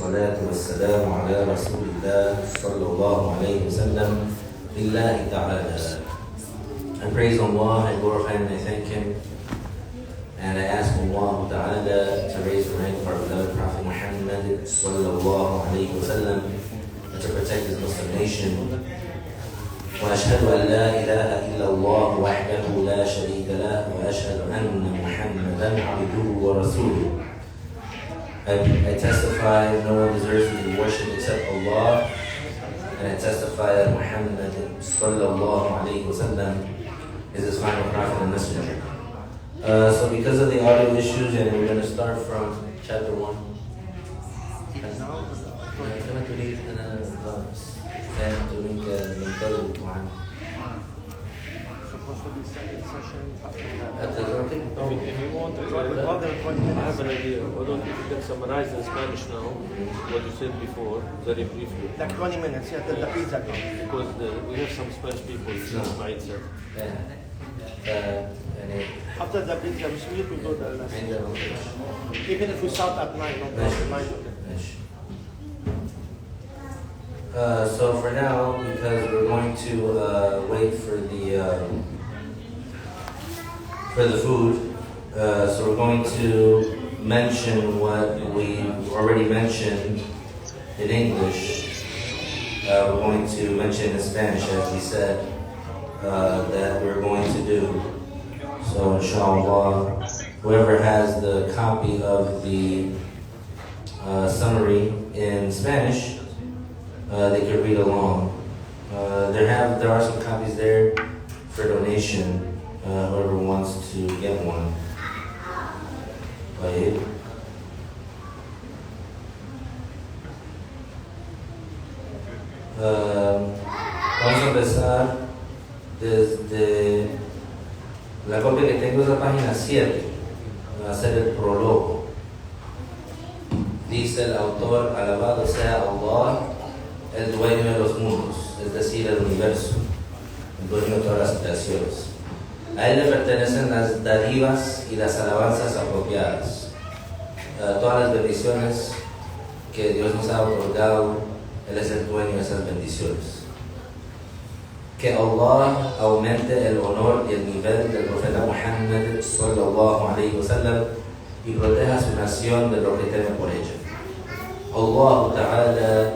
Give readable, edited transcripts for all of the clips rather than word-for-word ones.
والصلاة والسلام على رسول الله صلى الله عليه وسلم لله تعالى. I praise Allah, I glorify Him, and I thank Him, and I ask Allah Ta'ala to raise the rank of our beloved Prophet Muhammad sallallahu alayhi wa sallam, and to protect his Muslim nation. وأشهد أن لا إله إلا الله وحده لا شريك له وأشهد أن محمدا عبده ورسوله. I testify no one deserves to be worshipped except Allah, and I testify that Muhammad sallallahu alayhi wa sallam is his final prophet and messenger. So because of the audio issues, and we're going to start from chapter 1. Supposed to be second session If you want to try with other I have an idea. Why don't you can summarize in Spanish now what you said before, very briefly? Like 20 minutes, yeah, the pizza comes. Because we have some Spanish people in this mindset. After the pizza, we sleep, we go to the lesson. Even if we start at 9, no problem. So for now, because we're going to wait for the food, so we're going to mention what we already mentioned in English. We're going to mention in Spanish, as we said, that we're going to do. So inshallah, whoever has the copy of the summary in Spanish, they can read along. There are some copies there for donation. Whoever wants to get one. Vamos a empezar desde la copia que tengo es la página 7. Va a ser el prólogo. Dice el autor: alabado sea Allah, el dueño de los mundos, es decir, el universo, el dueño de todas las creaciones. A él le pertenecen las dádivas y las alabanzas apropiadas. Todas las bendiciones que Dios nos ha otorgado, Él es el dueño de esas bendiciones. Que Allah aumente el honor y el nivel del profeta Muhammad sallallahu alayhi wa sallam y proteja a su nación de lo que teme por ella. Allah Ta'ala,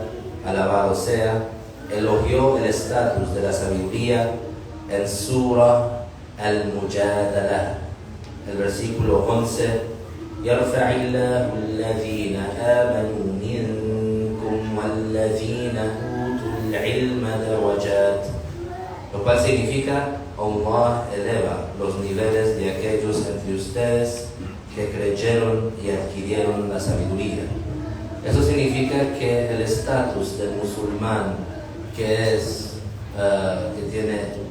alabado sea, elogió el estatus de la sabiduría en Surah Al-Mujadalah, el versículo 11: يرفع الله الذين آمنوا منكم والذين أوتوا العلم درجات, lo cual significa Allah eleva los niveles de aquellos entre ustedes que creyeron y adquirieron la sabiduría. Eso significa que el estatus del musulmán que tiene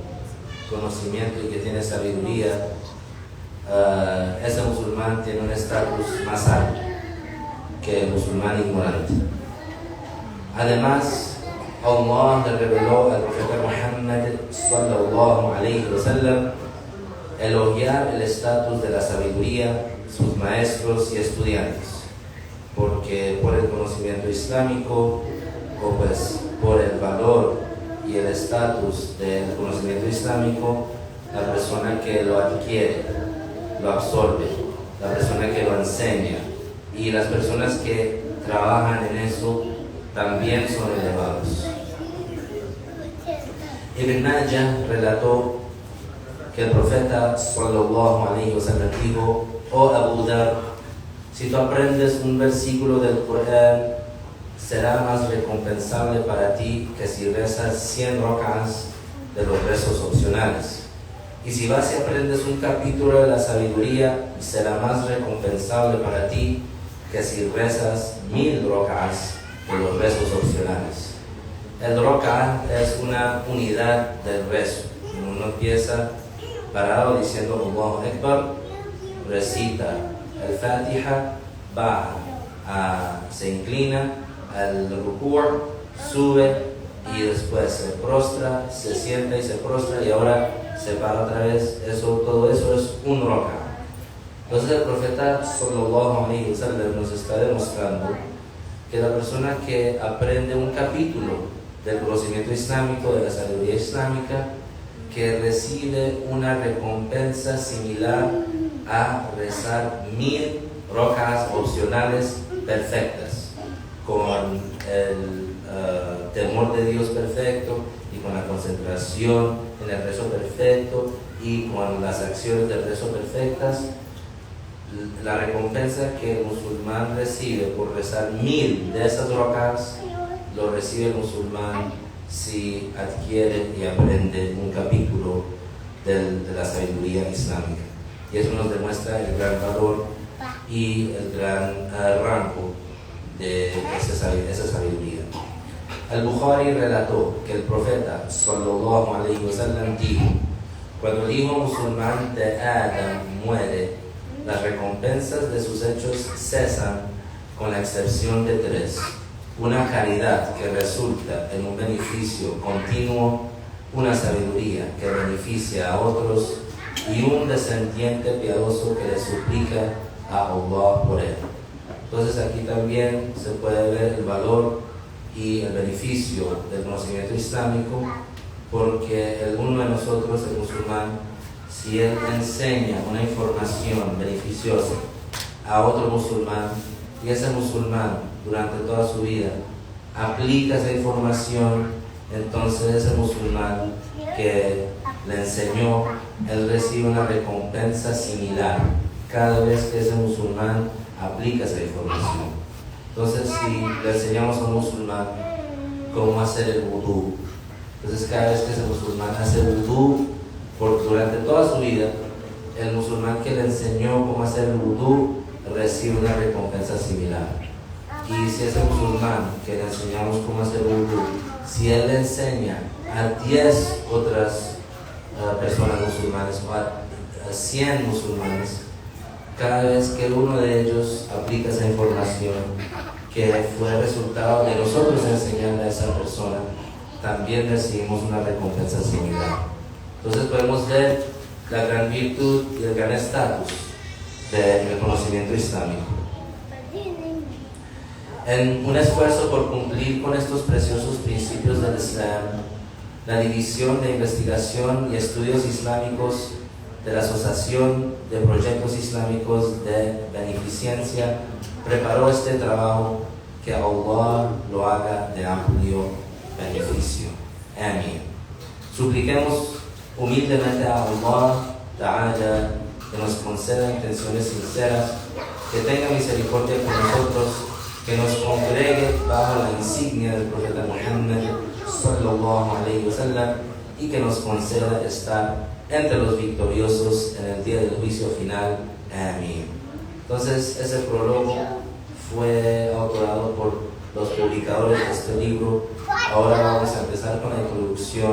conocimiento y que tiene sabiduría, ese musulmán tiene un estatus más alto que el musulmán ignorante. Además, Allah le reveló al profeta Muhammad sallallahu alayhi wa sallam elogiar el estatus de la sabiduría, sus maestros y estudiantes, porque por el conocimiento islámico, o pues por el valor y el estatus del conocimiento islámico, la persona que lo adquiere, lo absorbe, la persona que lo enseña y las personas que trabajan en eso también son elevados. Ibn Majah relató que el profeta sallallahu alayhi wa sallam dijo: oh Abu Dhar, si tú aprendes un versículo del Corán, será más recompensable para ti que si rezas 100 rak'ahs de los rezos opcionales. Y si vas y aprendes un capítulo de la sabiduría, será más recompensable para ti que si rezas 1000 rak'ahs de los rezos opcionales. El rak'ah es una unidad del rezo. Uno empieza parado diciendo Allahu Akbar, recita el Fatiha, baja, se inclina al ruku', sube y después se prostra, se sienta y se prostra y ahora se para otra vez. Todo eso es un rak'ah. Entonces el profeta sallallahu alayhi wa sallam nos está demostrando que la persona que aprende un capítulo del conocimiento islámico, de la sabiduría islámica, que recibe una recompensa similar a rezar 1000 rocas opcionales perfectas, con el temor de Dios perfecto y con la concentración en el rezo perfecto y con las acciones del rezo perfectas. La recompensa que el musulmán recibe por rezar 1000 de esas rocas lo recibe el musulmán si adquiere y aprende un capítulo de la sabiduría islámica. Y eso nos demuestra el gran valor y el gran rango de esa sabiduría. Al-Bukhari relató que el profeta sallallahu alayhi wa sallam dijo: cuando el hijo musulmán de Adam muere, las recompensas de sus hechos cesan con la excepción de 3: una caridad que resulta en un beneficio continuo, una sabiduría que beneficia a otros y un descendiente piadoso que le suplica a Allah por él. Entonces aquí también se puede ver el valor y el beneficio del conocimiento islámico, porque uno de nosotros, el musulmán, si él enseña una información beneficiosa a otro musulmán y ese musulmán durante toda su vida aplica esa información, entonces ese musulmán que le enseñó, él recibe una recompensa similar cada vez que ese musulmán aplica esa información. Entonces, si le enseñamos a un musulmán cómo hacer el vudú, entonces cada vez que ese musulmán hace vudú durante toda su vida, el musulmán que le enseñó cómo hacer el vudú recibe una recompensa similar. Y si ese musulmán que le enseñamos cómo hacer el vudú, si él le enseña a 10 otras personas musulmanes o a 100 musulmanes, cada vez que uno de ellos aplica esa información que fue resultado de nosotros enseñarle a esa persona, también recibimos una recompensa similar. Entonces podemos ver la gran virtud y el gran estatus del conocimiento islámico. En un esfuerzo por cumplir con estos preciosos principios del Islam, la División de Investigación y Estudios Islámicos de la Asociación de Proyectos Islámicos de Beneficencia preparó este trabajo. Que Allah lo haga de amplio beneficio. Amén. Supliquemos humildemente a Allah Ta'ala que nos conceda intenciones sinceras, que tenga misericordia con nosotros, que nos congregue bajo la insignia del profeta Muhammad sallallahu alayhi wa sallam y que nos conceda estar entre los victoriosos en el día del juicio final. Amén. Entonces, ese prólogo fue autorado por los publicadores de este libro. Ahora vamos a empezar con la introducción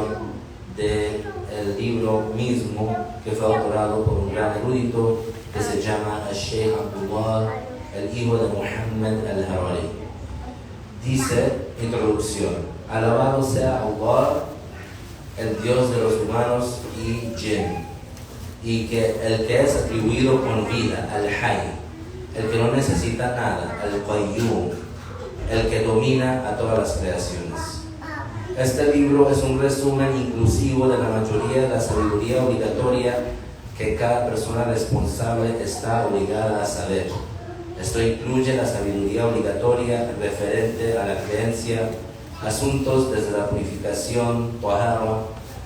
del libro mismo, que fue autorado por un gran erudito que se llama Sheikh Abdullah, el hijo de Muhammad al-Harari. Dice, introducción: alabado sea Allah, el Dios de los humanos y jinn, y que el que es atribuido con vida, al-Hayy, el que no necesita nada, al-Qayyum, el que domina a todas las creaciones. Este libro es un resumen inclusivo de la mayoría de la sabiduría obligatoria que cada persona responsable está obligada a saber. Esto incluye la sabiduría obligatoria referente a la creencia, asuntos desde la purificación, tahara,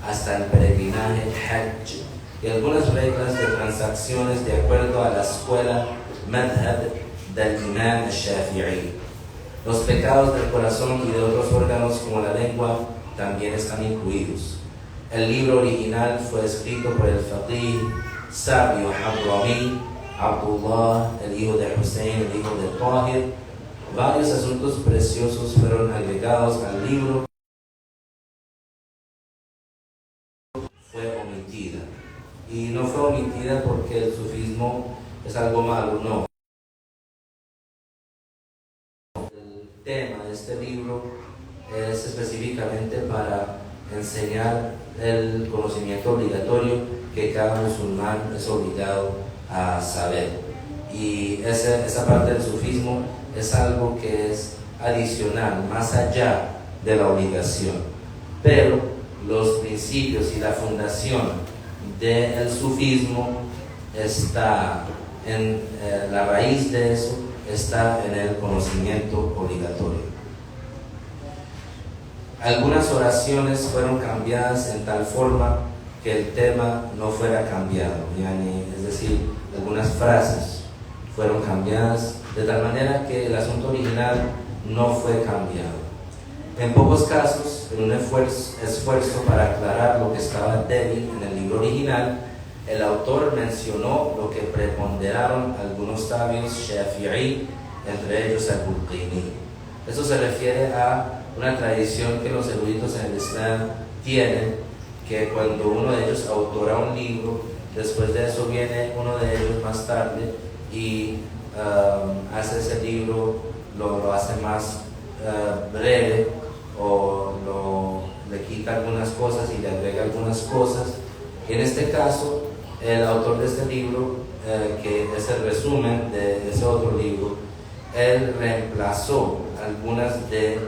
hasta el peregrinaje, hajj, y algunas reglas de transacciones de acuerdo a la escuela madhab del imam al-Shafi'i. Los pecados del corazón y de otros órganos como la lengua también están incluidos. El libro original fue escrito por el faqih sabio Hadrami Abdullah, el hijo de Hussein, el hijo de Tahir. Varios asuntos preciosos fueron agregados al libro. Fue omitida. Y no fue omitida porque el sufismo es algo malo, no. El tema de este libro es específicamente para enseñar el conocimiento obligatorio que cada musulmán es obligado a saber. Y esa parte del sufismo es algo que es adicional, más allá de la obligación. Pero los principios y la fundación del sufismo está en la raíz de eso, está en el conocimiento obligatorio. Algunas oraciones fueron cambiadas en tal forma que el tema no fuera cambiado, es decir, algunas frases fueron cambiadas de tal manera que el asunto original no fue cambiado. En pocos casos, en un esfuerzo para aclarar lo que estaba débil en el libro original, el autor mencionó lo que preponderaron algunos sabios shafi'i, entre ellos al-Bulqini. Eso se refiere a una tradición que los eruditos en el Islam tienen, que cuando uno de ellos autora un libro, después de eso viene uno de ellos más tarde y hace ese libro, lo hace más breve, o le quita algunas cosas y le agrega algunas cosas. En este caso, el autor de este libro, que es el resumen de ese otro libro, él reemplazó algunas de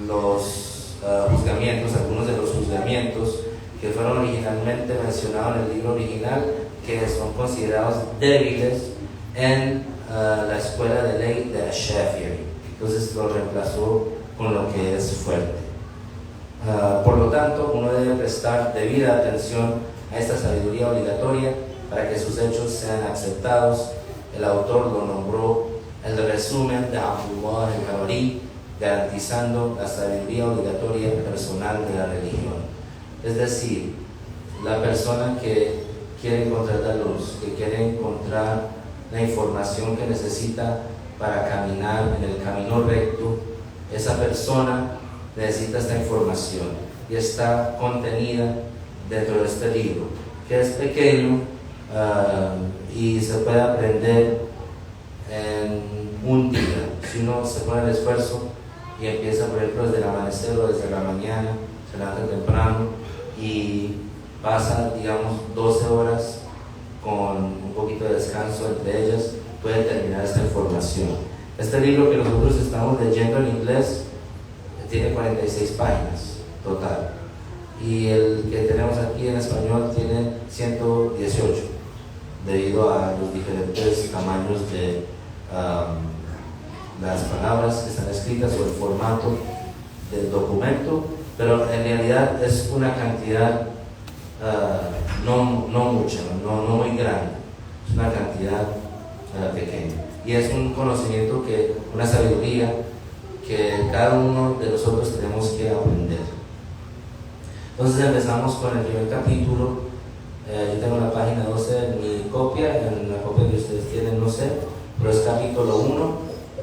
los algunos de los juzgamientos que fueron originalmente mencionados en el libro original, que son considerados débiles en la escuela de ley de Shafi'i. Entonces lo reemplazó con lo que es fuerte. Por lo tanto, uno debe prestar debida atención a esta sabiduría obligatoria para que sus hechos sean aceptados. El autor lo nombró el resumen de Abdullah al-Jabari, garantizando la sabiduría obligatoria personal de la religión. Es decir, la persona que quiere encontrar la luz, que quiere encontrar la información que necesita para caminar en el camino recto, esa persona necesita esta información y está contenida dentro de este libro, que es pequeño y se puede aprender en un día. Si uno se pone el esfuerzo y empieza, por ejemplo, desde el amanecer o desde la mañana, se levanta temprano y pasa, digamos, 12 horas con un poquito de descanso entre ellas, puede terminar esta información. Este libro que nosotros estamos leyendo en inglés tiene 46 páginas total, y el que tenemos aquí en español tiene 118, debido a los diferentes tamaños de las palabras que están escritas o el formato del documento, pero en realidad es una cantidad no mucha, no muy grande, es una cantidad pequeña, y es un conocimiento, una sabiduría que cada uno de nosotros tenemos que aprender. Entonces empezamos con el primer capítulo. Yo tengo la página 12 en mi copia, en la copia que ustedes tienen no sé, pero es capítulo 1,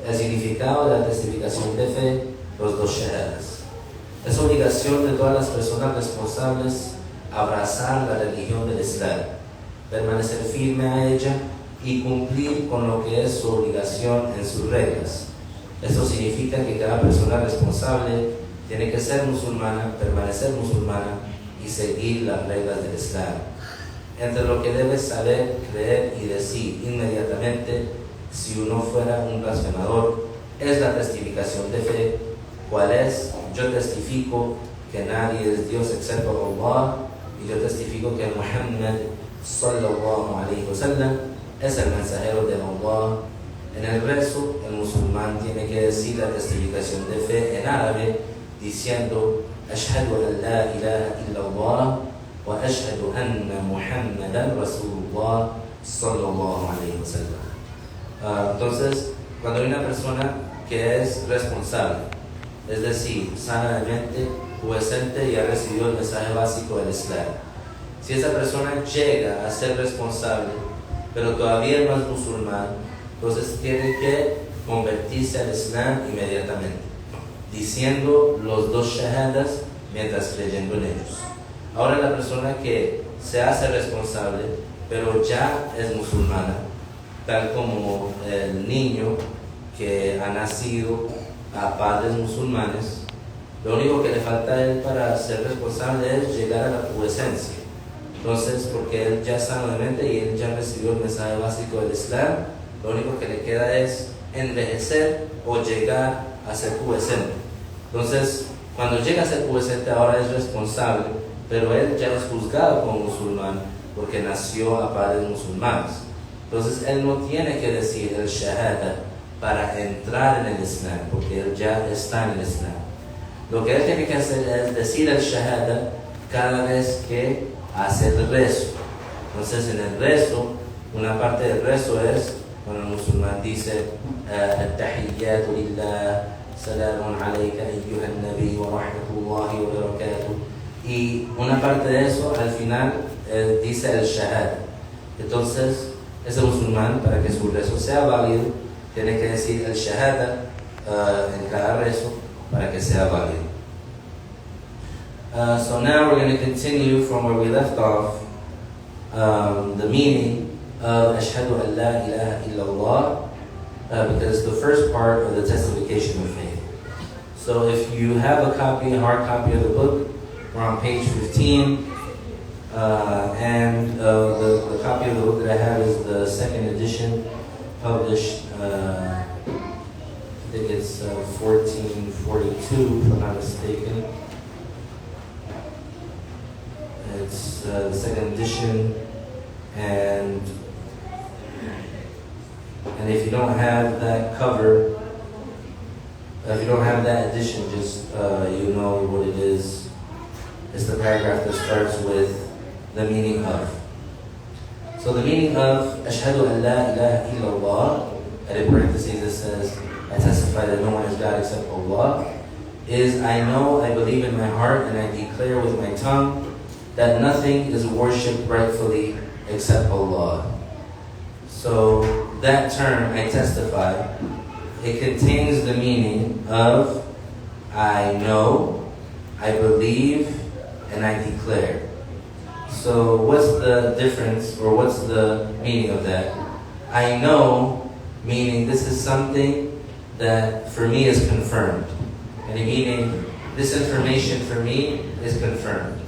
el significado de la testificación de fe, los dos shahadas. Es obligación de todas las personas responsables abrazar la religión del Islam, permanecer firme a ella y cumplir con lo que es su obligación en sus reglas. Esto significa que cada persona responsable tiene que ser musulmana, permanecer musulmana y seguir las reglas del Islam. Entre lo que debes saber, creer y decir inmediatamente si uno fuera un blasfemador es la testificación de fe, cual es: yo testifico que nadie es Dios excepto Allah, y yo testifico que Muhammad sallallahu alaihi wasallam es el mensajero de Allah. En el rezo, el musulmán tiene que decir la testificación de fe en árabe, diciendo: Ashhadu an la ilaha illallah wa ashhadu anna Muhammadan Rasulullah sallallahu alaihi wasallam. Entonces, cuando hay una persona que es responsable, es decir, sana de mente, pubescente y ha recibido el mensaje básico del Islam, si esa persona llega a ser responsable, pero todavía no es musulmán, entonces tiene que convertirse al Islam inmediatamente, diciendo los dos shahadas mientras creyendo en ellos. Ahora la persona que se hace responsable, pero ya es musulmana, tal como el niño que ha nacido a padres musulmanes, lo único que le falta a él para ser responsable es llegar a la pubescencia. Entonces, porque él ya es sano de mente y él ya recibió el mensaje básico del Islam, lo único que le queda es envejecer o llegar a ser pubescente. Entonces, cuando llega a ser pubescente ahora es responsable, pero él ya es juzgado como musulmán porque nació a padres musulmanes. Entonces, él no tiene que decir el shahada para entrar en el Islam, porque él ya está en el Islam. Lo que él tiene que hacer es decir el shahada cada vez que hace el rezo. Entonces, en el rezo, una parte del rezo es cuando el musulmán dice التحيات لله سلام عليك أيها النبي ورحمة الله وبركاته, y una parte de eso al final dice el shahada. Entonces ese musulmán, para que su rezo sea válido, tiene que decir el shahada en cada rezo para que sea válido. So now we're going to continue from where we left off, the meaning of Ashhadu an la ilaha illallah, because the first part of the testification of faith. So if you have a copy, a hard copy of the book, we're on page 15, and the copy of the book that I have is the second edition, published, I think it's 1442, if I'm not mistaken. It's the second edition, and if you don't have that cover, if you don't have that edition, just you know what it is. It's the paragraph that starts with the meaning of. So the meaning of Ashhadu an la ilaha illallah, and in parentheses it says, I testify that no one is God except Allah, is I know, I believe in my heart, and I declare with my tongue that nothing is worshipped rightfully except Allah. So that term, I testify, it contains the meaning of I know, I believe, and I declare. So what's the difference, or what's the meaning of that? I know, meaning this is something that for me is confirmed. And meaning this information for me is confirmed.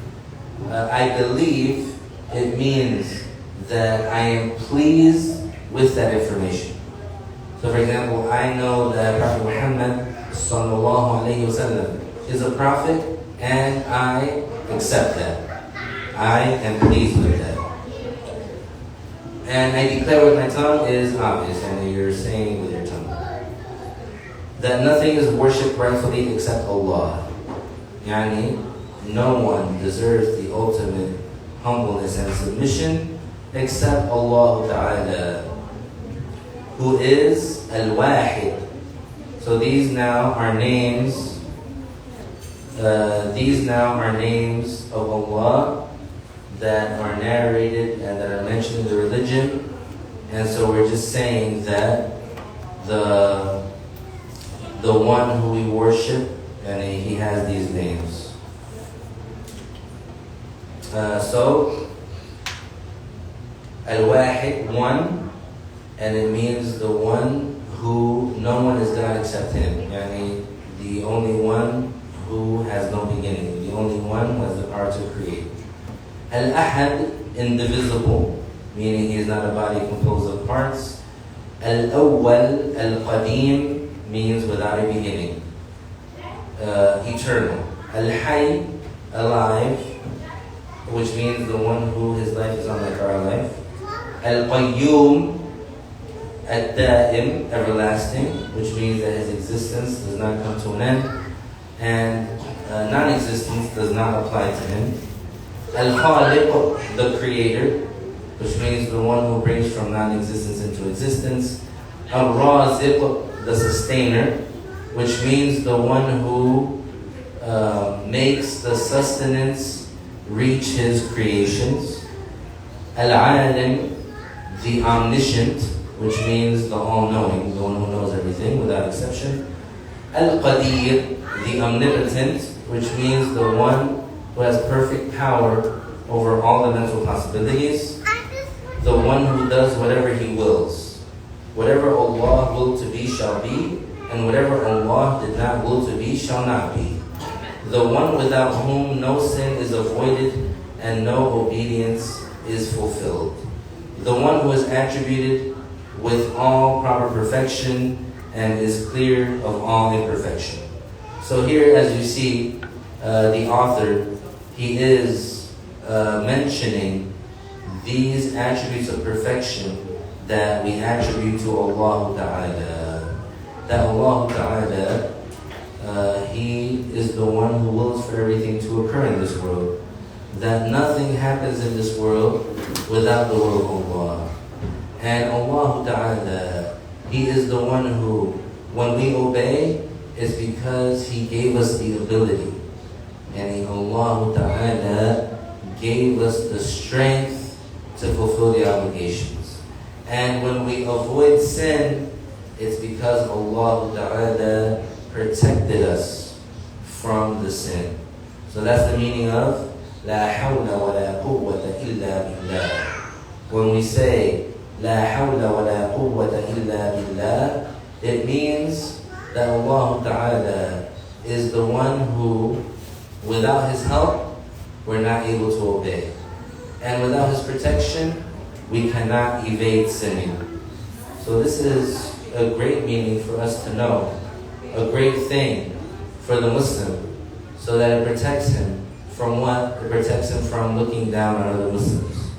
I believe, it means that I am pleased with that information. So for example, I know that Prophet Muhammad sallallahu alayhi wasallam is a prophet, and I accept that. I am pleased with that. And I declare with my tongue is obvious, and you're saying with your tongue that nothing is worshipped rightfully except Allah. Yani, no one deserves the ultimate humbleness and submission except Allah Ta'ala, who is Al-Wahid. So these now are names. These now are names of Allah that are narrated and that are mentioned in the religion. And so we're just saying that the one who we worship, and he has these names. So Al-Wahid, one, and it means the one who no one is God except him. Yani the only one who has no beginning, the only one who has the power to create. Al-Ahad, indivisible, meaning he is not a body composed of parts. Al-Awwal, Al-Qadim, means without a beginning, eternal. Al-Hayy, alive, which means the one who his life is unlike our life. Al-Qayyum, Ad-Da'im, everlasting, which means that his existence does not come to an end, and non-existence does not apply to him. Al-Khaliq, the creator, which means the one who brings from non-existence into existence. Al-Raziq, the sustainer, which means the one who makes the sustenance reach his creations. Al-Alim, the omniscient, which means the all-knowing, the one who knows everything without exception. Al-Qadir, the omnipotent, which means the one who has perfect power over all the mental possibilities. The one who does whatever he wills. Whatever Allah willed to be shall be, and whatever Allah did not will to be shall not be. The one without whom no sin is avoided and no obedience is fulfilled. The one who is attributed with all proper perfection and is clear of all imperfection. So here, as you see, the author, he is mentioning these attributes of perfection that we attribute to Allah Ta'ala. That Allah Ta'ala, He is the one who wills for everything to occur in this world. That nothing happens in this world without the will of Allah. And Allah Ta'ala, He is the one who, when we obey, it's because He gave us the ability. And Allah Ta'ala gave us the strength to fulfill the obligations. And when we avoid sin, it's because Allah Ta'ala protected us from the sin. So that's the meaning of La hawla wa la quwwata illa billah. When we say La hawla wa la quwwata illa billah, it means that Allah Ta'ala is the one who, without His help, we're not able to obey. And without His protection, we cannot evade sinning. So this is a great meaning for us to know, a great thing for the Muslim, so that it protects him from what? It protects him from looking down on other Muslims.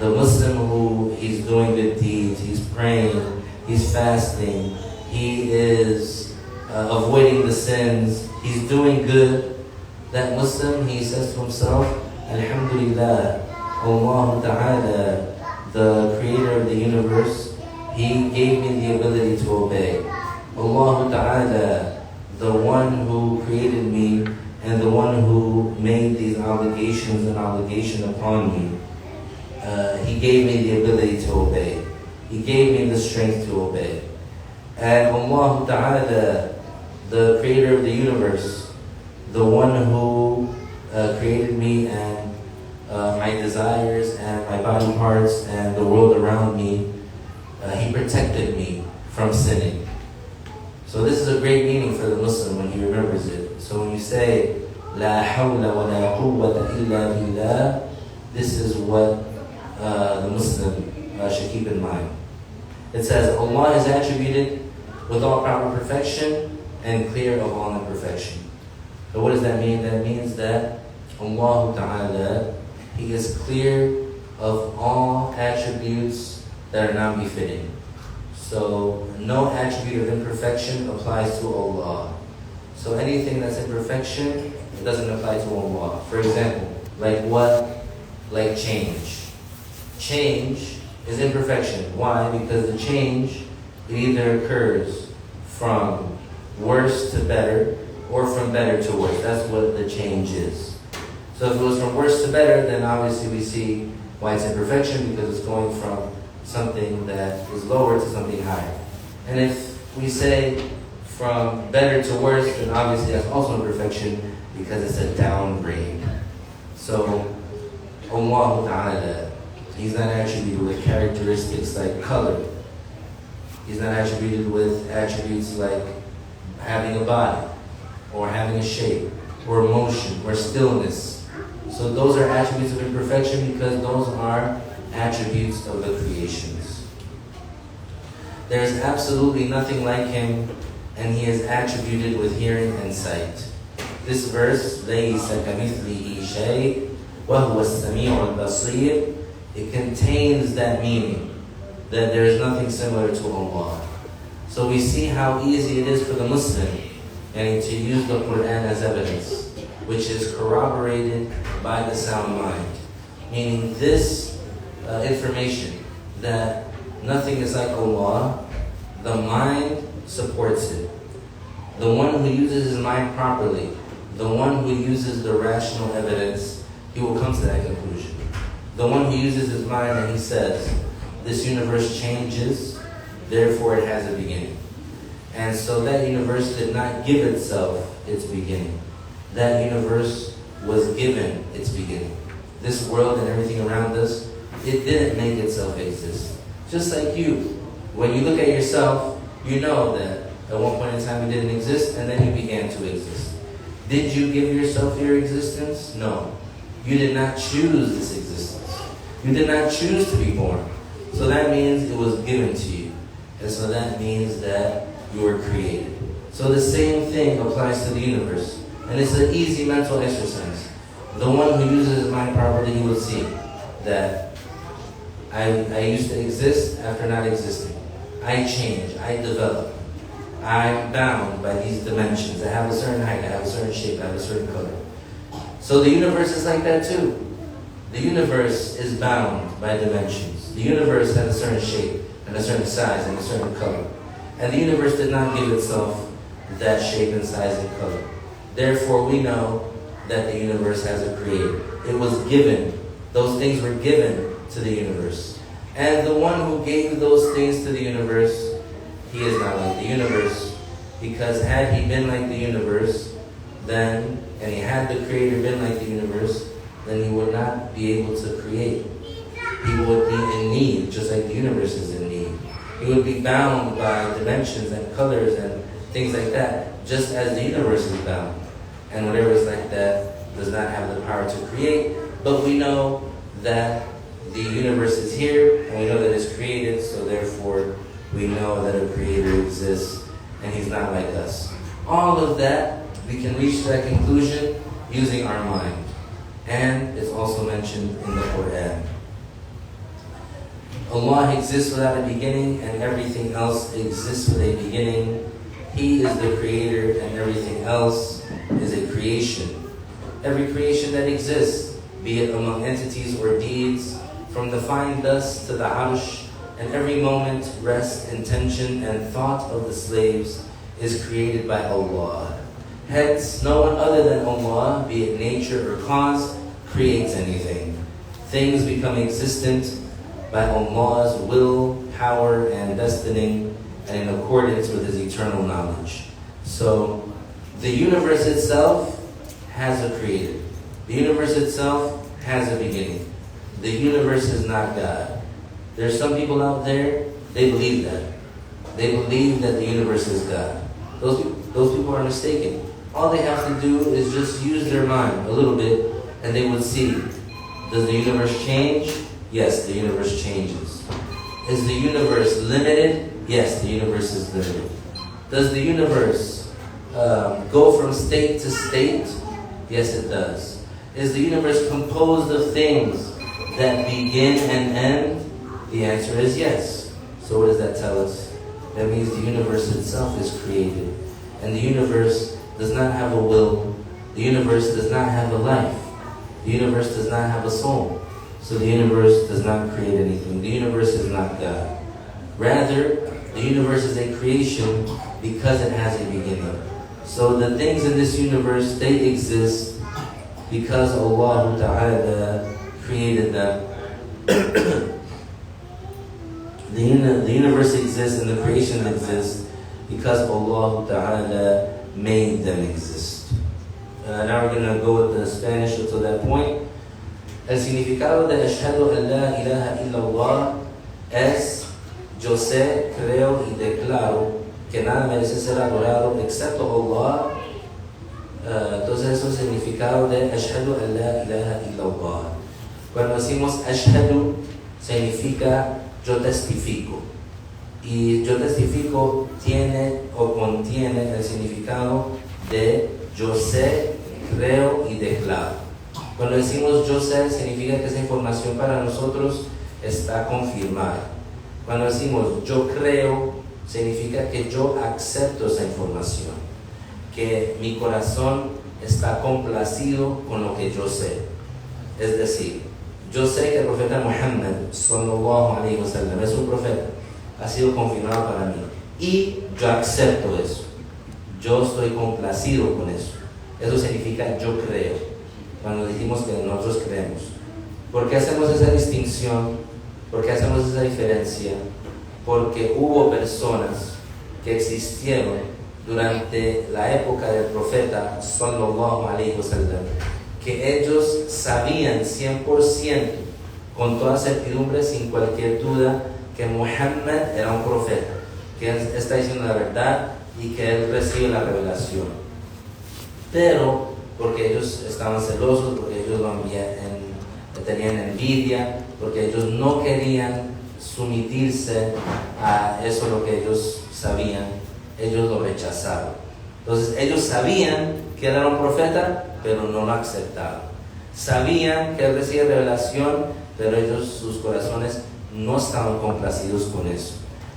The Muslim who he's doing good deeds, he's praying, he's fasting, he is avoiding the sins, he's doing good. That Muslim, he says to himself, Alhamdulillah, Allah Ta'ala, the creator of the universe, He gave me the ability to obey. Allah Ta'ala, the one who created me and the one who made these obligations an obligation upon me, He gave me the ability to obey. He gave me the strength to obey. And Allah Ta'ala, the creator of the universe, the one who created me and my desires and my body parts and the world around me, He protected me from sinning. So this is a great meaning for the Muslim when he remembers it. So when you say, La hawla wa la quwwata illa billah, this is what the Muslim should keep in mind. It says, Allah is attributed with all proper perfection and clear of all imperfection. So what does that mean? That means that Allah Ta'ala, He is clear of all attributes that are not befitting. So no attribute of imperfection applies to Allah. So anything that's imperfection, it doesn't apply to Allah. For example, like what? Like change. Change is imperfection. Why? Because the change, it either occurs from worse to better or from better to worse. That's what the change is. So if it was from worse to better, then obviously we see why it's imperfection, because it's going from something that is lower to something higher. And if we say from better to worse, then obviously that's also imperfection, because it's a downgrade. So Allah Ta'ala, He's not attributed with characteristics like color. He's not attributed with attributes like having a body, or having a shape, or motion, or stillness. So those are attributes of imperfection, because those are attributes of the creations. There is absolutely nothing like Him, and He is attributed with hearing and sight. This verse, لَيْسَ كَمِثْلِهِ شَيْءٌ وَهُوَ السَّمِيعُ الْبَصِيرُ, it contains that meaning, that there is nothing similar to Allah. So we see how easy it is for the Muslim and to use the Quran as evidence, which is corroborated by the sound mind. Meaning this information, that nothing is like Allah, the mind supports it. The one who uses his mind properly, the one who uses the rational evidence, he will come to that conclusion. The one who uses his mind and he says, this universe changes, therefore it has a beginning. And so that universe did not give itself its beginning. That universe was given its beginning. This world and everything around us, it didn't make itself exist. Just like you. When you look at yourself, you know that at one point in time you didn't exist, and then you began to exist. Did you give yourself your existence? No. You did not choose this existence. You did not choose to be born. So that means it was given to you. And so that means that you were created. So the same thing applies to the universe. And it's an easy mental exercise. The one who uses his mind properly, he will see that I used to exist after not existing. I change, I develop. I'm bound by these dimensions. I have a certain height, I have a certain shape, I have a certain color. So the universe is like that too. The universe is bound by dimensions. The universe has a certain shape and a certain size and a certain color. And the universe did not give itself that shape and size and color. Therefore, we know that the universe has a creator. It was given. Those things were given to the universe. And the one who gave those things to the universe, he is not like the universe. Because had he been like the universe, then, and he had the creator been like the universe, then he would not be able to create. He would be in need, just like the universe is in need. He would be bound by dimensions and colors and things like that, just as the universe is bound. And whatever is like that does not have the power to create. But we know that the universe is here, and we know that it's created, so therefore we know that a creator exists, and he's not like us. All of that, we can reach that conclusion using our mind. And it's also mentioned in the Quran. Allah exists without a beginning, and everything else exists with a beginning. He is the creator, and everything else is a creation. Every creation that exists, be it among entities or deeds, from the fine dust to the arsh, and every moment, rest, intention, and thought of the slaves is created by Allah. Hence, no one other than Allah, be it nature or cause, creates anything. Things become existent by Allah's will, power, and destiny, and in accordance with His eternal knowledge. So, the universe itself has a creator. The universe itself has a beginning. The universe is not God. There's some people out there, they believe that. They believe that the universe is God. Those people are mistaken. All they have to do is just use their mind a little bit, and they will see. Does the universe change? Yes, the universe changes. Is the universe limited? Yes, the universe is limited. Does the universe go from state to state? Yes, it does. Is the universe composed of things that begin and end? The answer is yes. So what does that tell us? That means the universe itself is created. And the universe does not have a will. The universe does not have a life. The universe does not have a soul. So the universe does not create anything. The universe is not God. Rather, the universe is a creation because it has a beginning. So the things in this universe, they exist because Allah Ta'ala created them. The universe exists and the creation exists because Allah Ta'ala made them exist. Now we're going to go with the Spanish until that point. El significado de Ashhadu an la ilaha illallah es yo sé, creo y declaro que nada merece ser adorado excepto Allah. Entonces eso es el significado de Ashhadu an la ilaha illallah. Cuando decimos Ashhadu, significa yo testifico. Y yo testifico tiene o contiene el significado de yo sé, creo y declaro. Cuando decimos yo sé, significa que esa información para nosotros está confirmada. Cuando decimos yo creo, significa que yo acepto esa información, que mi corazón está complacido con lo que yo sé. Es decir, yo sé que el profeta Muhammad sallallahu alaihi wasallam es un profeta, ha sido confirmado para mí, y yo acepto eso. Yo estoy complacido con eso. Eso significa yo creo. Cuando decimos que nosotros creemos. ¿Por qué hacemos esa distinción? ¿Por qué hacemos esa diferencia? Porque hubo personas que existieron durante la época del profeta sallallahu alaihi wasallam, que ellos sabían 100% con toda certidumbre, sin cualquier duda, que Muhammad era un profeta, que él está diciendo la verdad y que él recibe la revelación. Pero porque ellos estaban celosos, porque ellos tenían envidia, porque ellos no querían someterse a eso lo que ellos sabían, ellos lo rechazaron. Entonces ellos sabían que era un profeta, pero no lo aceptaron. Sabían que él recibía revelación, pero ellos, sus corazones no estaban complacidos con eso.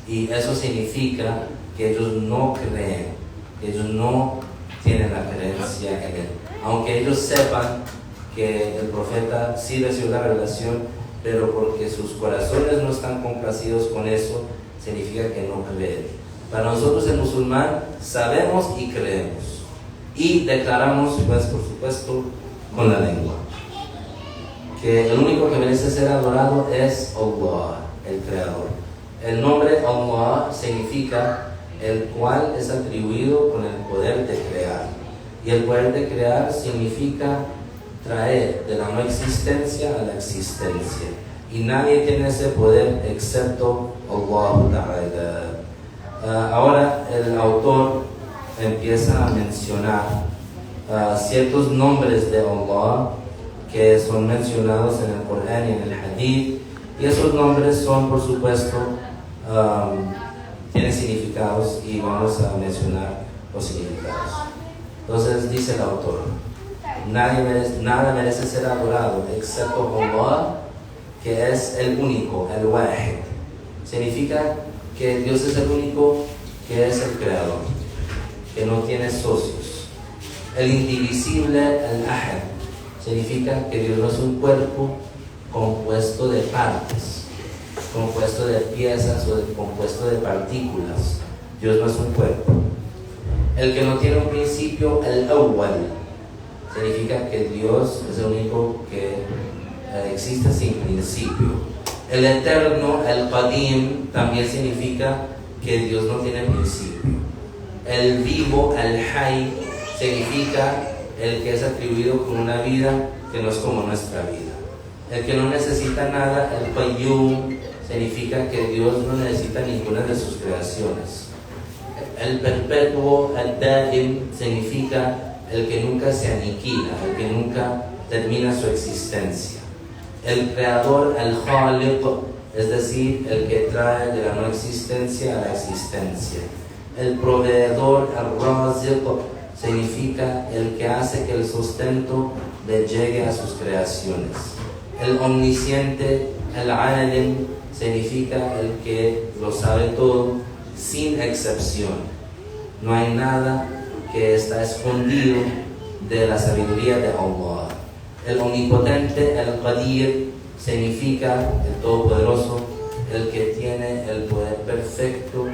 Y eso significa que ellos no creen, que ellos no tienen la creencia en él. Aunque ellos sepan que el profeta sí recibió la revelación, pero porque sus corazones no están complacidos con eso, significa que no creen. Para nosotros el musulmán sabemos y creemos. Y declaramos, pues por supuesto, con la lengua, que el único que merece ser adorado es Allah, el Creador. El nombre Allah significa el cual es atribuido con el poder de crear. Y el poder de crear significa traer de la no existencia a la existencia. Y nadie tiene ese poder excepto Allah Ta'ala. Ahora el autor empieza a mencionar ciertos nombres de Allah que son mencionados en el Corán y en el Hadith, y esos nombres son, por supuesto, tienen significados, y vamos a mencionar los significados. Entonces dice el autor: nada merece ser adorado excepto Allah, que es el único, el wahid. Significa que Dios es el único que es el creador, que no tiene socios. El indivisible, el ahad, significa que Dios no es un cuerpo compuesto de partes, compuesto de piezas o compuesto de partículas. Dios no es un cuerpo. El que no tiene un principio, el awwal, significa que Dios es el único que existe sin principio. El eterno, el qadim, también significa que Dios no tiene principio. El vivo, el hay, significa el que es atribuido con una vida que no es como nuestra vida. El que no necesita nada, el qayyum, significa que Dios no necesita ninguna de sus creaciones. El perpetuo, el daim, significa el que nunca se aniquila, el que nunca termina su existencia. El creador, el khaliq, es decir, el que trae de la no existencia a la existencia. El proveedor, el raziq, significa el que hace que el sustento le llegue a sus creaciones. El omnisciente, el alim, significa el que lo sabe todo sin excepción. No hay nada que está escondido de la sabiduría de Allah. El omnipotente, el qadir, significa el todopoderoso, el que tiene el poder perfecto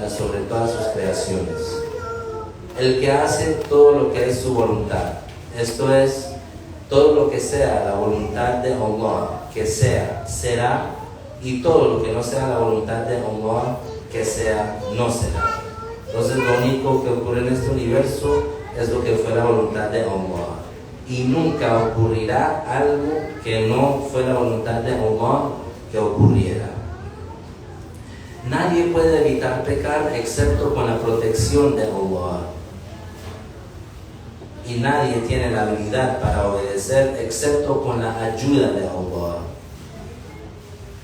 sobre todas sus creaciones. El que hace todo lo que es su voluntad, esto es, todo lo que sea la voluntad de Allah, que sea, será, y todo lo que no sea la voluntad de Allah, que sea, no será. Entonces lo único que ocurre en este universo es lo que fue la voluntad de Allah. Y nunca ocurrirá algo que no fue la voluntad de Allah que ocurriera. Nadie puede evitar pecar excepto con la protección de Allah. Y nadie tiene la habilidad para obedecer excepto con la ayuda de Allah.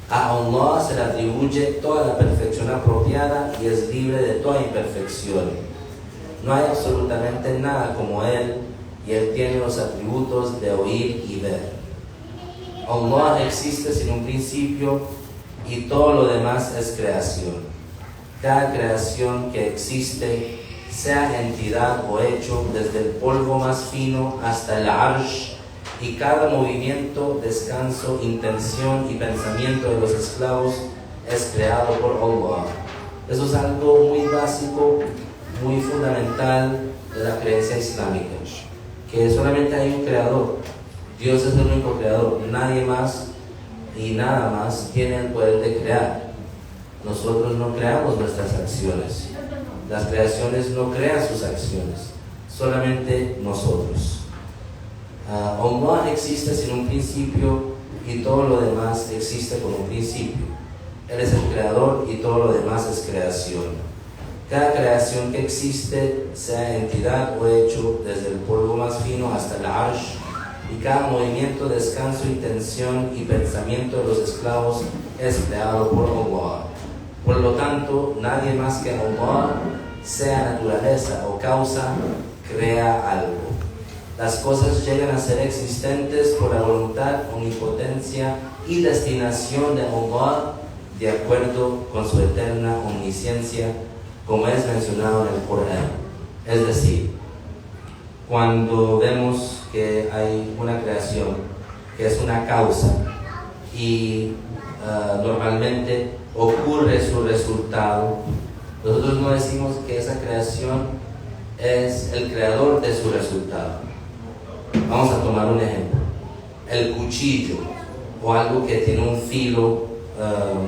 A Allah se le atribuye toda la perfección apropiada y es libre de toda imperfección. No hay absolutamente nada como Él, y Él tiene los atributos de oír y ver. Allah existe sin un principio y todo lo demás es creación. Cada creación que existe, sea entidad o hecho, desde el polvo más fino hasta el arsh, y cada movimiento, descanso, intención y pensamiento de los esclavos es creado por Allah. Eso es algo muy básico, muy fundamental de la creencia islámica, que solamente hay un creador. Dios es el único creador, nadie más y nada más tiene el poder de crear. Nosotros no creamos nuestras acciones, las creaciones no crean sus acciones, solamente nosotros. Allah existe sin un principio y todo lo demás existe con un principio. Él es el creador y todo lo demás es creación. Cada creación que existe, sea entidad o hecho, desde el polvo más fino hasta el arsh, y cada movimiento, descanso, intención y pensamiento de los esclavos es creado por Allah. Por lo tanto, nadie más que Allah sea naturaleza o causa, crea algo. Las cosas llegan a ser existentes por la voluntad, omnipotencia y destinación de Allah, de acuerdo con su eterna omnisciencia, como es mencionado en el Corán. Es decir, cuando vemos que hay una creación que es una causa y normalmente ocurre su resultado, nosotros no decimos que esa creación es el creador de su resultado. Vamos a tomar un ejemplo. El cuchillo o algo que tiene un filo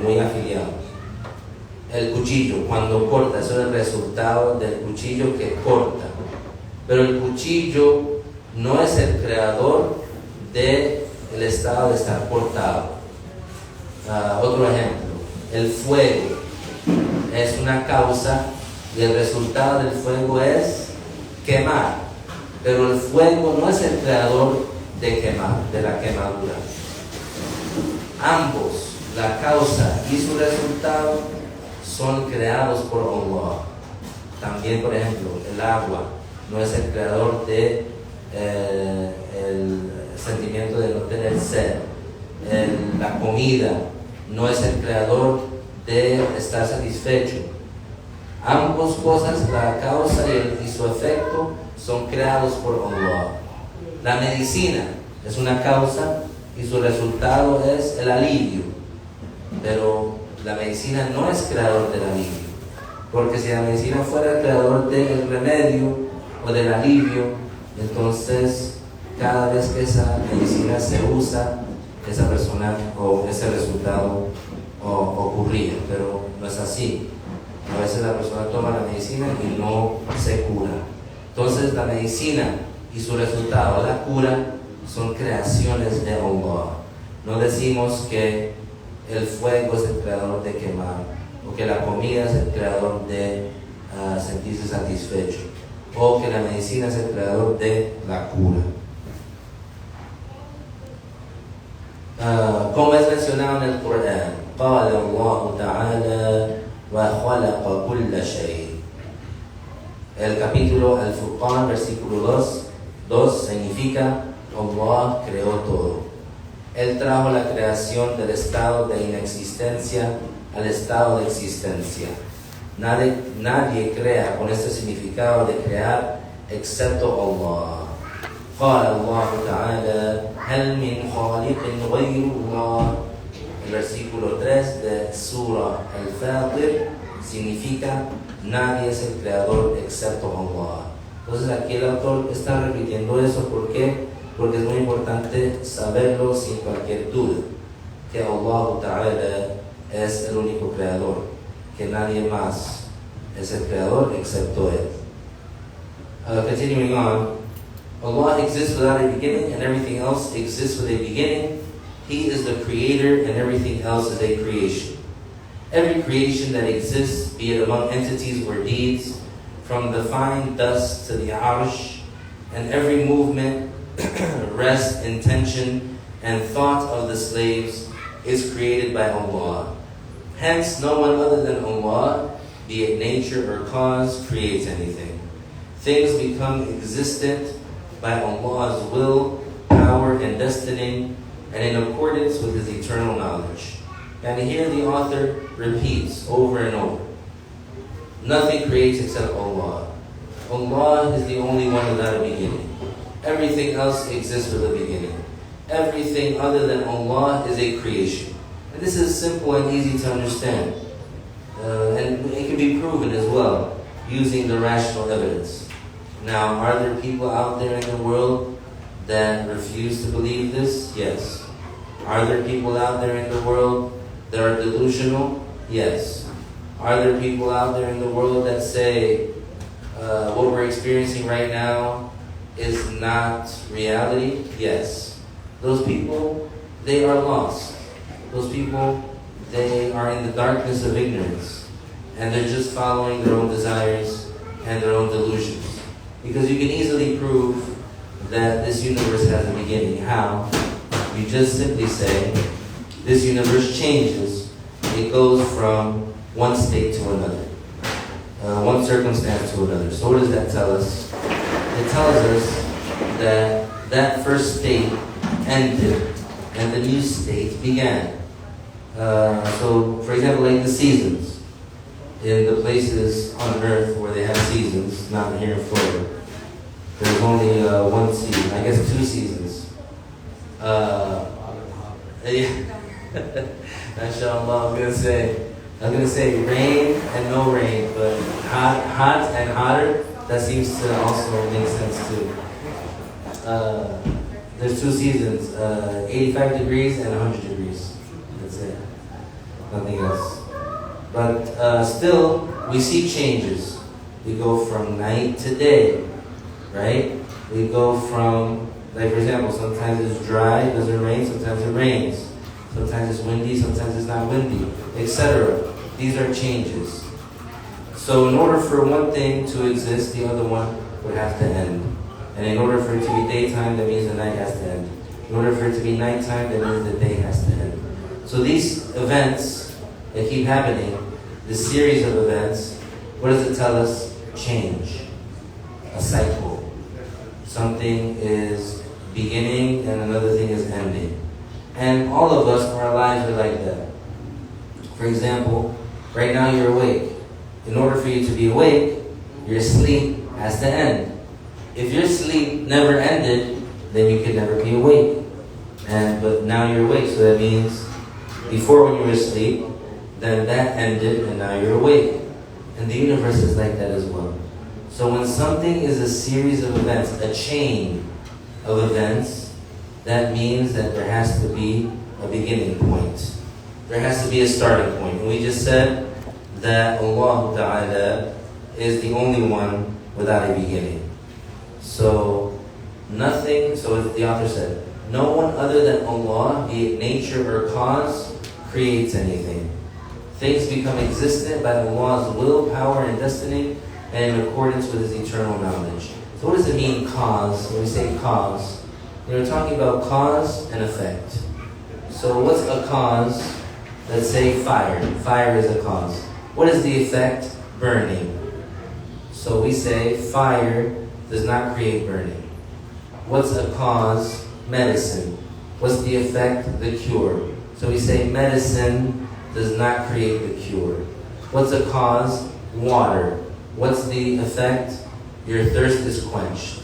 muy afiliado. El cuchillo, cuando corta, eso es el resultado del cuchillo que corta. Pero el cuchillo no es el creador del estado de estar cortado. Otro ejemplo, el fuego es una causa y el resultado del fuego es quemar. Pero el fuego no es el creador de quemar, de la quemadura. Ambos, la causa y su resultado, son creados por Allah. También, por ejemplo, el agua no es el creador de el sentimiento de no tener sed. La comida no es el creador de estar satisfecho. Ambas cosas, la causa y su efecto, son creados por Allah. La medicina es una causa y su resultado es el alivio. Pero la medicina no es creador del alivio. Porque si la medicina fuera el creador del remedio o del alivio, entonces cada vez que esa medicina se usa, esa persona o ese resultado ocurría. Pero no es así. A veces la persona toma la medicina y no se cura. Entonces la medicina y su resultado, la cura, son creaciones de Allah. No decimos que el fuego es el creador de quemar, o que la comida es el creador de sentirse satisfecho, o que la medicina es el creador de la cura. Como es mencionado en el Corán, قال الله تعالى وخلق كل شيء. El capítulo Al-Furqan, versículo 2 significa Allah creó todo. Él trajo la creación del estado de inexistencia al estado de existencia. Nadie crea con este significado de crear excepto Allah. قال الله تعالى هل من خالق غير الله. El versículo 3 de Surah Al-Fatir significa nadie es el creador excepto Allah. Entonces aquí el autor está repitiendo eso. ¿Por qué? Porque es muy importante saberlo sin cualquier duda, que Allah Ta'ala es el único creador, que nadie más es el creador excepto Él. Continuing on, Allah exists without a beginning and everything else exists with a beginning. He is the creator and everything else is a creation. Every creation that exists, be it among entities or deeds, from the fine dust to the arsh, and every movement, rest, intention, and thought of the slaves is created by Allah. Hence, no one other than Allah, be it nature or cause, creates anything. Things become existent by Allah's will, power, and destiny, and in accordance with His eternal knowledge. And here the author repeats over and over. Nothing creates except Allah. Allah is the only one without a beginning. Everything else exists with a beginning. Everything other than Allah is a creation. And this is simple and easy to understand. And it can be proven as well using the rational evidence. Now, are there people out there in the world that refuse to believe this? Yes. Are there people out there in the world that are delusional? Yes. Are there people out there in the world that say what we're experiencing right now is not reality? Yes. Those people, they are lost. Those people, they are in the darkness of ignorance, and they're just following their own desires and their own delusions. Because you can easily prove that this universe has a beginning. How? You just simply say, this universe changes. It goes from one state to another. one circumstance to another. So what does that tell us? It tells us that that first state ended and the new state began. So, for example, like the seasons. In the places on earth where they have seasons, not here in Florida, there's only one season, I guess 2 seasons. Mashallah, I'm gonna say rain and no rain, but hot and hotter, that seems to also make sense too. There's 2 seasons, 85 degrees and 100 degrees. That's it. Nothing else. But still, we see changes. We go from night to day, right? We go from, like for example, sometimes it's dry, it doesn't rain, sometimes it rains. Sometimes it's windy, sometimes it's not windy, etc. These are changes. So in order for one thing to exist, the other one would have to end. And in order for it to be daytime, that means the night has to end. In order for it to be nighttime, that means the day has to end. So these events that keep happening, this series of events, what does it tell us? Change. A cycle. Something is beginning and another thing is ending. And all of us, our lives are like that. For example, right now you're awake. In order for you to be awake, your sleep has to end. If your sleep never ended, then you could never be awake. But now you're awake, so that means before when you were asleep, then that ended and now you're awake. And the universe is like that as well. So when something is a series of events, a chain of events, that means that there has to be a beginning point. There has to be a starting point. And we just said that Allah Ta'ala is the only one without a beginning. So nothing, so as the author said, no one other than Allah, be it nature or cause, creates anything. Things become existent by Allah's will, power, and destiny, and in accordance with His eternal knowledge. So what does it mean, cause? When we say cause, we're talking about cause and effect. So what's a cause? Let's say fire. Fire is a cause. What is the effect? Burning. So we say fire does not create burning. What's a cause? Medicine. What's the effect? The cure. So we say medicine does not create the cure. What's a cause? Water. What's the effect? Your thirst is quenched.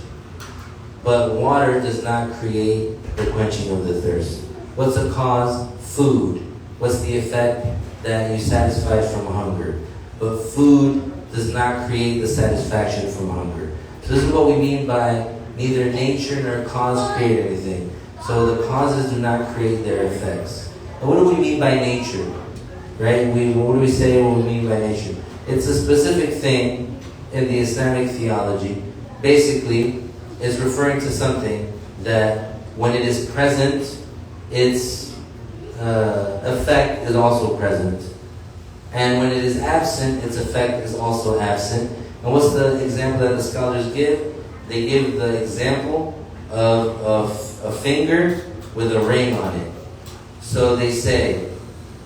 But water does not create the quenching of the thirst. What's a cause? Food. What's the effect? That you're satisfied from hunger. But food does not create the satisfaction from hunger. So this is what we mean by neither nature nor cause create anything. So the causes do not create their effects. And what do we mean by nature? Right? What do we say when we mean by nature? It's a specific thing in the Islamic theology. Basically, it's referring to something that when it is present, its effect is also present. And when it is absent, its effect is also absent. And what's the example that the scholars give? They give the example of a finger with a ring on it. So they say,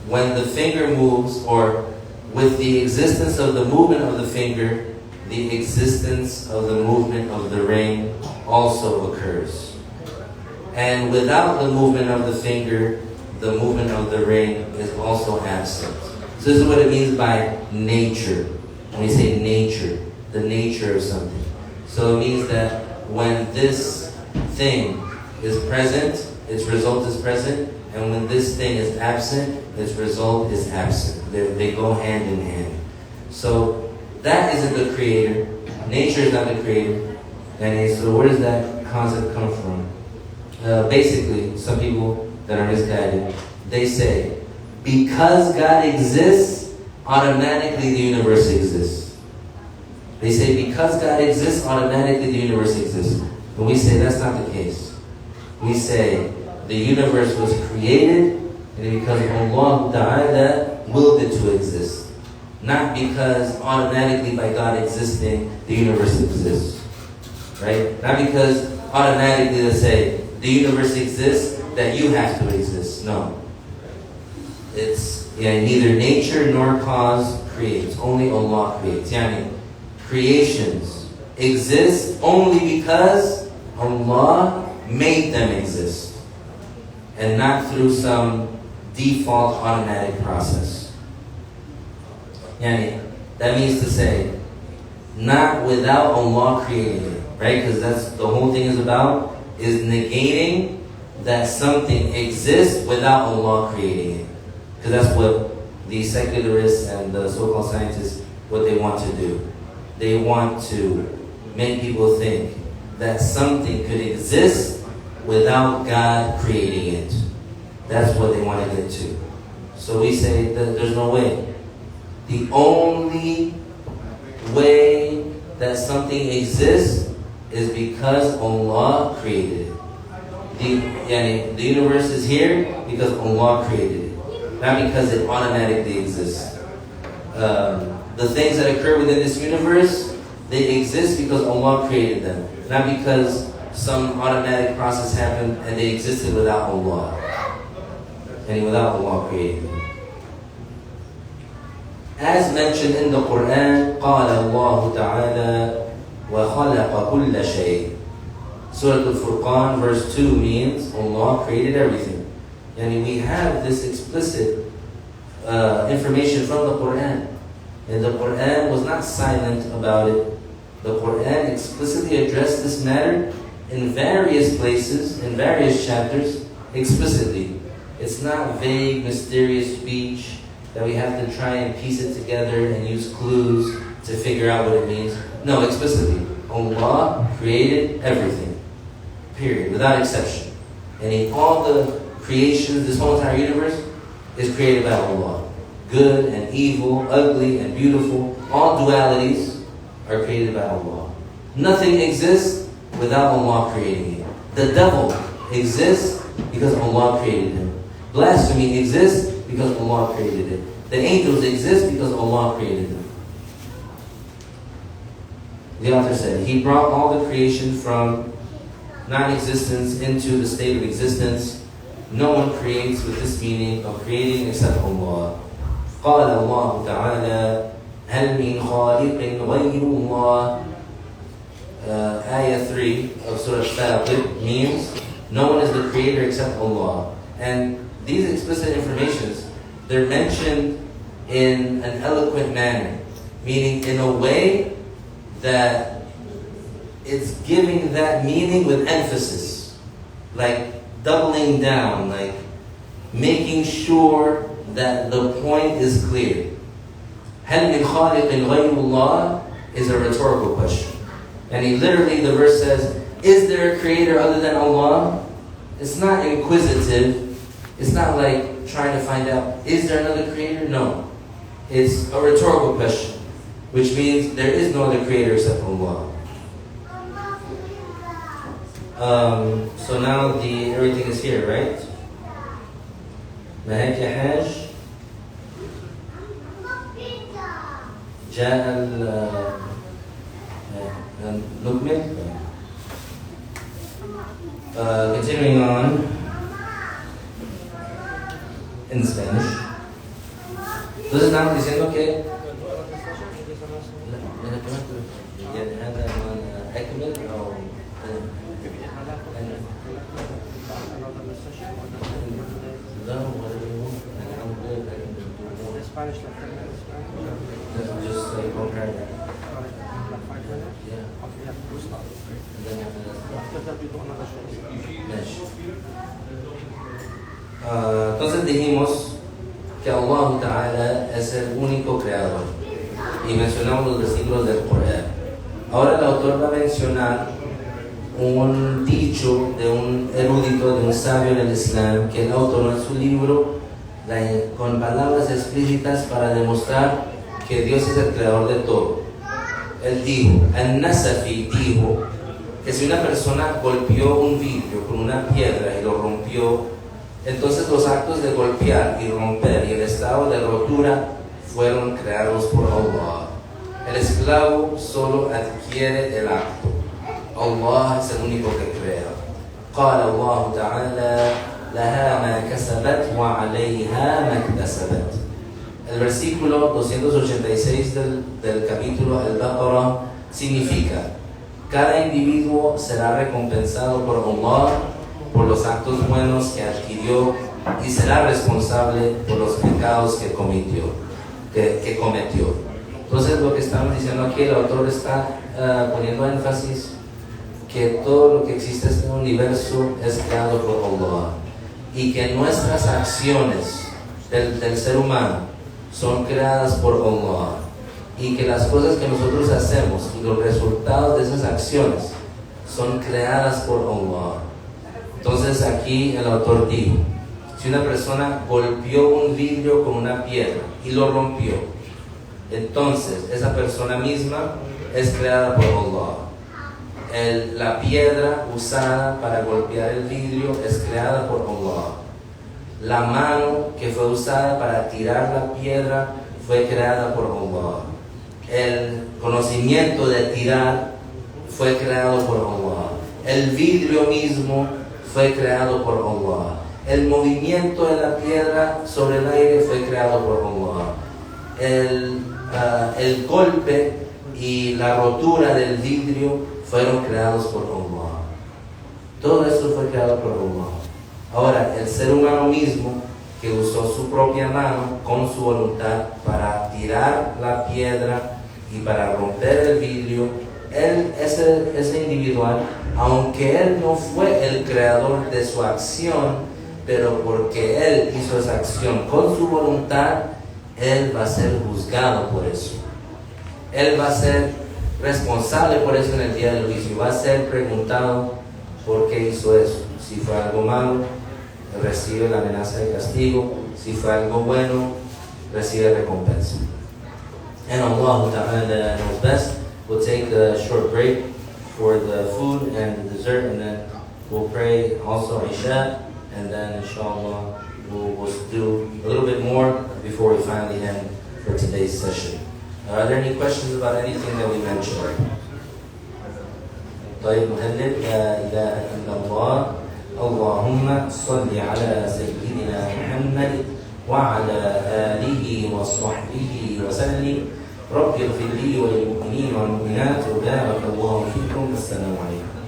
when the finger moves, or with the existence of the movement of the finger, the existence of the movement of the ring also occurs. And without the movement of the finger, the movement of the ring is also absent. So this is what it means by nature. When we say nature, the nature of something. So it means that when this thing is present, its result is present, and when this thing is absent, its result is absent. They go hand in hand. So that isn't the creator. Nature is not the creator. And so where does that concept come from? Basically, some people that are misguided, they say, because God exists, automatically the universe exists. They say because God exists, automatically the universe exists. But we say that's not the case. We say the universe was created and because Allah Ta'ala willed it to exist. Not because automatically by God existing, the universe exists. Right? Not because automatically, let's say, the universe exists, that you have to exist. No. It's neither nature nor cause creates. Only Allah creates. Yani, creations exist only because Allah made them exist, and not through some default automatic process. Yani, that means to say, not without Allah creating it, right? Because that's the whole thing is about, is negating that something exists without Allah creating it. Because that's what the secularists and the so-called scientists, what they want to do. They want to make people think that something could exist without God creating it. That's what they want to get to. So we say that there's no way. The only way that something exists is because Allah created it. The universe is here because Allah created it, not because it automatically exists. The things that occur within this universe, they exist because Allah created them, not because some automatic process happened and they existed without Allah, and without Allah creating them. As mentioned in the Quran, قال الله تعالى وخلق كل شيء. Surah Al-Furqan verse 2 means Allah created everything. And we have this explicit information from the Quran. And the Quran was not silent about it. The Quran explicitly addressed this matter in various places, in various chapters, explicitly. It's not vague, mysterious speech that we have to try and piece it together and use clues to figure out what it means. No, explicitly. Allah created everything. Period. Without exception. And in all the creations, this whole entire universe is created by Allah. Good and evil, ugly and beautiful, all dualities are created by Allah. Nothing exists without Allah creating it. The devil exists because Allah created him. Blasphemy exists because Allah created it. The angels exist because Allah created them. The author said, He brought all the creation from non-existence into the state of existence. No one creates with this meaning of creating except Allah. قال الله تعالى هل من خالق غير الله. Ayah 3 of Surah Al-Fatir means no one is the creator except Allah. And these explicit informations, they're mentioned in an eloquent manner, meaning in a way that it's giving that meaning with emphasis, like doubling down, like making sure that the point is clear. هل من خالق غير الله is a rhetorical question. And the verse says, is there a creator other than Allah? It's not inquisitive. It's not like trying to find out, is there another creator? No. It's a rhetorical question, which means there is no other creator except Allah. So now everything is here, right? معاك يا حاج جاء نكمل. Continuing on in Spanish. Entonces estamos diciendo que هذا أكمل أو Spanish just like one paragraph. like 5 minutes? Yeah. Okay, yeah, we'll stop. And then after that. After that, we do another show. Entonces dijimos que Allah Ta'ala es el único creador y mencionamos los versículos del Corán. Ahora el autor va a mencionar un dicho de un erudito, de un sabio en el Islam, que él autoró en su libro con palabras explícitas para demostrar que Dios es el creador de todo. Él dijo, Al-Nasafi dijo que si una persona golpeó un vidrio con una piedra y lo rompió, entonces los actos de golpear y romper y el estado de rotura fueron creados por Allah. El esclavo solo adquiere el acto. Allah es el único que crea. قال الله تعالى لها ما كسبت وعليها ما اكتسبت. El versículo 286 del capítulo Al-Baqarah significa: cada individuo será recompensado por Allah por los actos buenos que adquirió y será responsable por los pecados que cometió. Entonces, lo que estamos diciendo aquí, el autor está poniendo énfasis que todo lo que existe en este universo es creado por Allah y que nuestras acciones del ser humano son creadas por Allah y que las cosas que nosotros hacemos y los resultados de esas acciones son creadas por Allah. Entonces aquí el autor dijo: si una persona golpeó un vidrio con una piedra y lo rompió, entonces esa persona misma es creada por Allah. La piedra usada para golpear el vidrio es creada por Allah. La mano que fue usada para tirar la piedra fue creada por Allah. El conocimiento de tirar fue creado por Allah. El vidrio mismo fue creado por Allah. El movimiento de la piedra sobre el aire fue creado por Allah. El golpe y la rotura del vidrio fueron creados por Allah. Todo esto fue creado por Allah. Ahora, el ser humano mismo, que usó su propia mano con su voluntad para tirar la piedra y para romper el vidrio, ese individual, aunque él no fue el creador de su acción, pero porque él hizo esa acción con su voluntad, él va a ser juzgado por eso. Él va a ser responsable por eso en el día del juicio. Va a ser preguntado por qué hizo eso. Si fue algo malo, recibe la amenaza de castigo. Si fue algo bueno, recibe recompensa. And Allah Ta'ala knows best. We'll take a short break for the food and the dessert, and then we'll pray also Isha, and then inshallah we'll do a little bit more before we finally end for today's session. Are there any questions about anything that we mentioned? طيب نهلل لا إله إلا الله اللهم صل على سيدنا محمد وعلى آله وصحبه وسلم رب اغفر لي وللمؤمنين والمؤمنات وبارك الله فيكم. السلام عليكم.